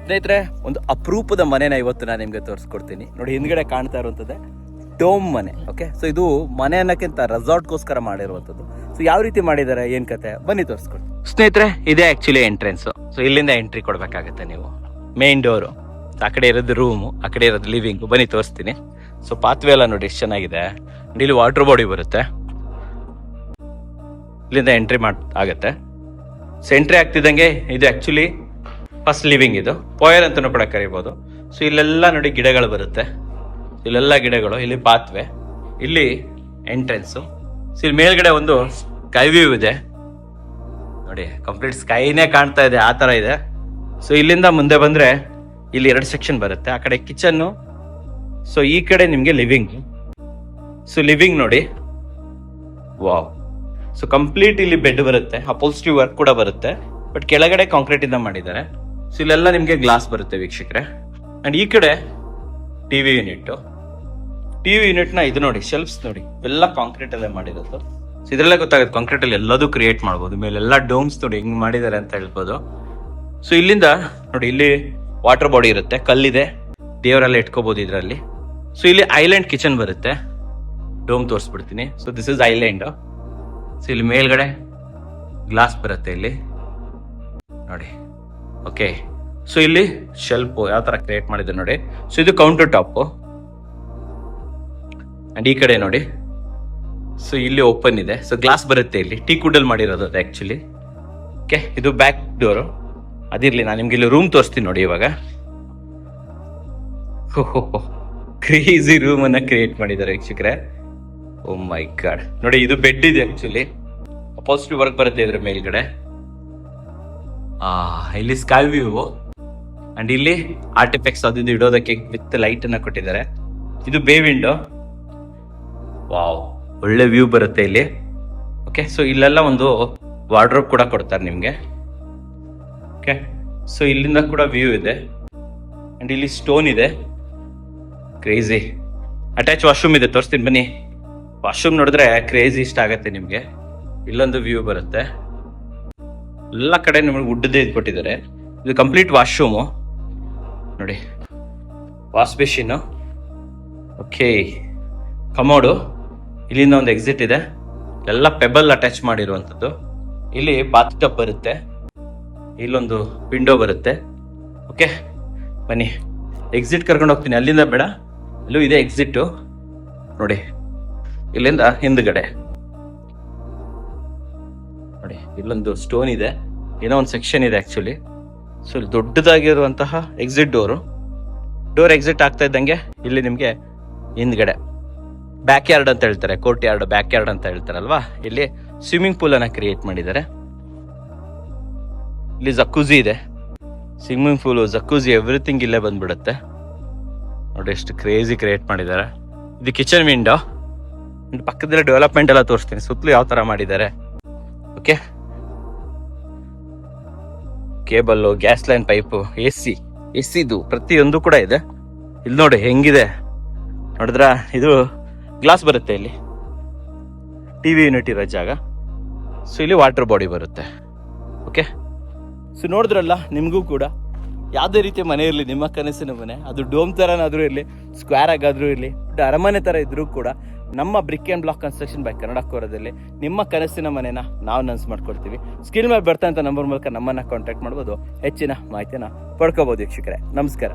ಸ್ನೇಹಿತರೆ, ಒಂದು ಅಪರೂಪದ ಮನೆನ ಇವತ್ತು ನಾನು ನಿಮಗೆ ತೋರಿಸ್ಕೊಡ್ತೀನಿ. ನೋಡಿ, ಹಿಂದ್ಗಡೆ ಕಾಣ್ತಾ ಇರುವಂಥದ್ದೇ ಡೋಮ್ ಮನೆ. ಓಕೆ, ಸೊ ಇದು ಮನೆ ಅನ್ನೋಕ್ಕಿಂತ ರೆಸಾರ್ಟ್ಗೋಸ್ಕರ ಮಾಡಿರುವಂಥದ್ದು. ಸೊ ಯಾವ ರೀತಿ ಮಾಡಿದ್ದಾರೆ, ಏನ್ ಕತೆ, ಬನ್ನಿ ತೋರಿಸ್ಕೊಡ್ತೀನಿ. ಸ್ನೇಹಿತರೆ, ಇದೇ ಆಕ್ಚುಲಿ ಎಂಟ್ರೆನ್ಸ್. ಸೊ ಇಲ್ಲಿಂದ ಎಂಟ್ರಿ ಕೊಡ್ಬೇಕಾಗತ್ತೆ ನೀವು. ಮೇನ್ ಡೋರು, ಆ ಕಡೆ ಇರೋದು ರೂಮು, ಆ ಕಡೆ ಇರೋದು ಲಿವಿಂಗು. ಬನ್ನಿ ತೋರಿಸ್ತೀನಿ. ಸೊ ಪಾತ್ವೆ ಎಲ್ಲ ನೋಡಿ ಎಷ್ಟು ಚೆನ್ನಾಗಿದೆ. ಇಲ್ಲಿ ವಾಟರ್ ಬಾಡಿ ಬರುತ್ತೆ, ಇಲ್ಲಿಂದ ಎಂಟ್ರಿ ಆಗತ್ತೆ. ಸೊ ಎಂಟ್ರಿ ಆಗ್ತಿದ್ದಂಗೆ ಇದು ಆಕ್ಚುಲಿ ಫಸ್ಟ್ ಲಿವಿಂಗ್, ಇದು ಪೋಯರ್ ಅಂತಲೂ ಕೂಡ ಕರಿಬೋದು. ಸೊ ಇಲ್ಲೆಲ್ಲ ನೋಡಿ ಗಿಡಗಳು ಬರುತ್ತೆ, ಇಲ್ಲೆಲ್ಲ ಗಿಡಗಳು, ಇಲ್ಲಿ ಪಾತ್ವೆ, ಇಲ್ಲಿ ಎಂಟ್ರೆನ್ಸು. ಸೊ ಇಲ್ಲಿ ಮೇಲ್ಗಡೆ ಒಂದು ಸ್ಕೈ ವ್ಯೂ ಇದೆ ನೋಡಿ, ಕಂಪ್ಲೀಟ್ ಸ್ಕೈನೇ ಕಾಣ್ತಾ ಇದೆ, ಆ ಥರ ಇದೆ. ಸೊ ಇಲ್ಲಿಂದ ಮುಂದೆ ಬಂದರೆ ಇಲ್ಲಿ 2 ಸೆಕ್ಷನ್ ಬರುತ್ತೆ. ಆ ಕಡೆ ಕಿಚನ್ನು, ಸೊ ಈ ಕಡೆ ನಿಮಗೆ ಲಿವಿಂಗ್. ಸೊ ಲಿವಿಂಗ್ ನೋಡಿ, ವಾವ್. ಸೊ ಕಂಪ್ಲೀಟ್ ಇಲ್ಲಿ ಬೆಡ್ ಬರುತ್ತೆ, ಅಪೋಲ್ಸ್ಟ್ರಿ ವರ್ಕ್ ಕೂಡ ಬರುತ್ತೆ, ಬಟ್ ಕೆಳಗಡೆ ಕಾಂಕ್ರೀಟ್ ಇಂದ ಮಾಡಿದ್ದಾರೆ. ಸೊ ಇಲ್ಲೆಲ್ಲ ನಿಮಗೆ ಗ್ಲಾಸ್ ಬರುತ್ತೆ ವೀಕ್ಷಕರೇ. ಅಂಡ್ ಈ ಕಡೆ ಟಿವಿ ಯೂನಿಟ್ ನ ಇದು ನೋಡಿ, ಶೆಲ್ಫ್ಸ್ ನೋಡಿ, ಎಲ್ಲ ಕಾಂಕ್ರೀಟ್ ಅಲ್ಲೇ ಮಾಡಿರೋದು. ಸೊ ಇದ್ರಲ್ಲೇ ಗೊತ್ತಾಗುತ್ತೆ ಕಾಂಕ್ರೀಟ್ ಅಲ್ಲಿ ಎಲ್ಲದೂ ಕ್ರಿಯೇಟ್ ಮಾಡ್ಬೋದು. ಮೇಲೆಲ್ಲ ಡೋಮ್ಸ್ ನೋಡಿ ಹೆಂಗ್ ಮಾಡಿದ್ದಾರೆ ಅಂತ ಹೇಳ್ಬೋದು. ಸೊ ಇಲ್ಲಿಂದ ನೋಡಿ, ಇಲ್ಲಿ ವಾಟರ್ ಬಾಡಿ ಇರುತ್ತೆ, ಕಲ್ಲಿದೆ, ದೇವರೆಲ್ಲ ಇಟ್ಕೋಬಹುದು ಇದರಲ್ಲಿ. ಸೊ ಇಲ್ಲಿ ಐಲ್ಯಾಂಡ್ ಕಿಚನ್ ಬರುತ್ತೆ, ಡೋಮ್ ತೋರಿಸ್ಬಿಡ್ತೀನಿ. So this is island. So ಇಲ್ಲಿ ಮೇಲ್ಗಡೆ ಗ್ಲಾಸ್ ಬರುತ್ತೆ ಇಲ್ಲಿ ನೋಡಿ. ಓಕೆ, ಸೊ ಇಲ್ಲಿ ಶೆಲ್ಫ್ ಯಾವ ತರ ಕ್ರಿಯೇಟ್ ಮಾಡಿದೆ ನೋಡಿ. ಸೊ ಇದು ಕೌಂಟರ್ ಟಾಪ್. ಅಂಡ್ ಈ ಕಡೆ ನೋಡಿ, ಸೊ ಇಲ್ಲಿ ಓಪನ್ ಇದೆ. ಸೊ ಗ್ಲಾಸ್ ಬರುತ್ತೆ ಇಲ್ಲಿ, ಟೀ ಕುಡಲ್ ಮಾಡಿರೋದು ಅದು ಆಕ್ಚುಲಿ. ಓಕೆ, ಇದು ಬ್ಯಾಕ್ ಡೋರು. ಅದಿರ್ಲಿ, ನಾನು ನಿಮ್ಗೆ ಇಲ್ಲಿ ರೂಮ್ ತೋರಿಸ್ತೀನಿ ನೋಡಿ. ಇವಾಗ ಕ್ರೇಜಿ ರೂಮ್ ಅನ್ನ ಕ್ರಿಯೇಟ್ ಮಾಡಿದ್ದಾರೆ ವೀಕ್ಷಕರೇ. ಓ ಮೈ ಗಾಡ್, ನೋಡಿ ಇದು ಬೆಡ್ ಇದೆ ಆಕ್ಚುಲಿ, ಅಪೋಸಿಟಿವ್ ವರ್ಕ್ ಬರುತ್ತೆ ಇದ್ರ ಮೇಲ್ಗಡೆ. ಇಲ್ಲಿ ಸ್ಕೈ ವ್ಯೂ, ಅಂಡ್ ಇಲ್ಲಿ ಆರ್ಟಿಫೆಕ್ಟ್ಸ್ ಅದು ಇಡೋದಕ್ಕೆ ವಿತ್ ಲೈಟ್ ಅನ್ನ ಕೊಟ್ಟಿದ್ದಾರೆ. ಇದು ಬೇ ವಿಂಡೋ. ವಾವ್, ಒಳ್ಳೆ ವ್ಯೂ ಬರುತ್ತೆ ಇಲ್ಲಿ. ಓಕೆ, ಸೊ ಇಲ್ಲೆಲ್ಲ ಒಂದು ವಾರ್ಡ್ರೋಬ್ ಕೂಡ ಕೊಡ್ತಾರೆ ನಿಮ್ಗೆ. ಓಕೆ, ಸೊ ಇಲ್ಲಿಂದ ಕೂಡ ವ್ಯೂ ಇದೆ. ಅಂಡ್ ಇಲ್ಲಿ ಸ್ಟೋನ್ ಇದೆ, ಕ್ರೇಜಿ. ಅಟ್ಯಾಚ್ ವಾಶ್ರೂಮ್ ಇದೆ, ತೋರಿಸ್ತೀನಿ ಬನ್ನಿ. ವಾಶ್ರೂಮ್ ನೋಡಿದ್ರೆ ಕ್ರೇಜಿ ಇಷ್ಟ ಆಗತ್ತೆ ನಿಮ್ಗೆ. ಇಲ್ಲೊಂದು ವ್ಯೂ ಬರುತ್ತೆ, ಎಲ್ಲ ಕಡೆ ನಿಮ್ಗೆ ವುಡ್ದೇ ಇದು ಕೊಟ್ಟಿದ್ದಾರೆ. ಇದು ಕಂಪ್ಲೀಟ್ ವಾಶ್ರೂಮು ನೋಡಿ, ವಾಶ್ ಬೇಸಿನ್. ಓಕೆ, ಕಮೋಡು, ಇಲ್ಲಿಂದ ಒಂದು ಎಕ್ಸಿಟ್ ಇದೆ, ಎಲ್ಲ ಪೆಬಲ್ ಅಟ್ಯಾಚ್ ಮಾಡಿರುವಂಥದ್ದು. ಇಲ್ಲಿ ಬಾತ್ ಟಬ್ ಬರುತ್ತೆ, ಇಲ್ಲೊಂದು ವಿಂಡೋ ಬರುತ್ತೆ. ಓಕೆ, ಬನ್ನಿ ಎಕ್ಸಿಟ್ ಕರ್ಕೊಂಡು ಹೋಗ್ತೀನಿ. ಅಲ್ಲಿಂದ ಬೇಡ, ಇಲ್ಲೂ ಇದೆ ಎಕ್ಸಿಟ್ ನೋಡಿ. ಇಲ್ಲಿಂದ ಹಿಂದ್ಗಡೆ ನೋಡಿ, ಇಲ್ಲೊಂದು ಸ್ಟೋನ್ ಇದೆ, ಏನೋ ಒಂದು ಸೆಕ್ಷನ್ ಇದೆ ಆಕ್ಚುಲಿ. ಸೊ ಇಲ್ಲಿ ದೊಡ್ಡದಾಗಿರುವಂತಹ ಎಕ್ಸಿಟ್ ಡೋರ್ ಎಕ್ಸಿಟ್ ಆಗ್ತಾ ಇದ್ದಂಗೆ ಇಲ್ಲಿ ನಿಮಗೆ ಹಿಂದ್ಗಡೆ ಬ್ಯಾಕ್ ಯಾರ್ಡ್ ಅಂತ ಹೇಳ್ತಾರೆ, ಕೋರ್ಟ್ ಯಾರ್ಡ್, ಬ್ಯಾಕ್ ಯಾರ್ಡ್ ಅಂತ ಹೇಳ್ತಾರಲ್ವಾ. ಇಲ್ಲಿ ಸ್ವಿಮ್ಮಿಂಗ್ ಪೂಲ್ ಅನ್ನ ಕ್ರಿಯೇಟ್ ಮಾಡಿದ್ದಾರೆ. ಇಲ್ಲಿ ಜಕ್ಕೂಜಿ ಇದೆ, ಸ್ವಿಮ್ಮಿಂಗ್ ಪೂಲು, ಜಕ್ಕೂಜಿ, ಎವ್ರಿಥಿಂಗ್ ಇಲ್ಲೇ ಬಂದ್ಬಿಡುತ್ತೆ ನೋಡಿ. ಎಷ್ಟು ಕ್ರೇಜಿ ಕ್ರಿಯೇಟ್ ಮಾಡಿದ್ದಾರೆ. ಇದು ಕಿಚನ್ ವಿಂಡೋ. ಪಕ್ಕದಲ್ಲಿ ಡೆವಲಪ್ಮೆಂಟ್ ಎಲ್ಲ ತೋರಿಸ್ತೀನಿ, ಸುತ್ತಲೂ ಯಾವ ತರ ಮಾಡಿದ್ದಾರೆ. Okay, cable, gas line, pipe, ಎಸಿದು ಪ್ರತಿಯೊಂದು ಕೂಡ ಇದೆ. ಇಲ್ಲಿ ನೋಡಿ ಹೆಂಗಿದೆ ನೋಡಿದ್ರ. ಇದು ಗ್ಲಾಸ್ ಬರುತ್ತೆ, ಇಲ್ಲಿ ಟಿವಿ ಯೂನಿಟ್ ಇರೋ ಜಾಗ. ಸೊ ಇಲ್ಲಿ ವಾಟರ್ ಬಾಡಿ ಬರುತ್ತೆ. ಓಕೆ, ಸೊ ನೋಡಿದ್ರಲ್ಲ, ನಿಮಗೂ ಕೂಡ ಯಾವುದೇ ರೀತಿಯ ಮನೆ ಇರಲಿ, ನಿಮ್ಮ ಕನಸಿನ ಮನೆ, ಅದು ಡೋಮ್ ಥರನಾದರೂ ಇರಲಿ, ಸ್ಕ್ವೇರ್ ಆಗಾದರೂ ಇರಲಿ, ಅರಮನೆ ಥರ ಇದ್ರೂ ಕೂಡ ನಮ್ಮ brick and block construction by Kannada ಕೋರದಲ್ಲಿ ನಿಮ್ಮ ಕನಸಿನ ಮನೆನ ನಾವು ನನ್ಸ್ ಮಾಡ್ಕೊಡ್ತೀವಿ. ಸ್ಕ್ರೀನ್ ಮೇಲೆ ಬರ್ತಾ ನಂಬರ್ ಮೂಲಕ ನಮ್ಮನ್ನು ಕಾಂಟ್ಯಾಕ್ಟ್ ಮಾಡ್ಬೋದು, ಹೆಚ್ಚಿನ ಮಾಹಿತಿನ ಪಡ್ಕೋಬೋದು ವೀಕ್ಷಕರೇ. ನಮಸ್ಕಾರ.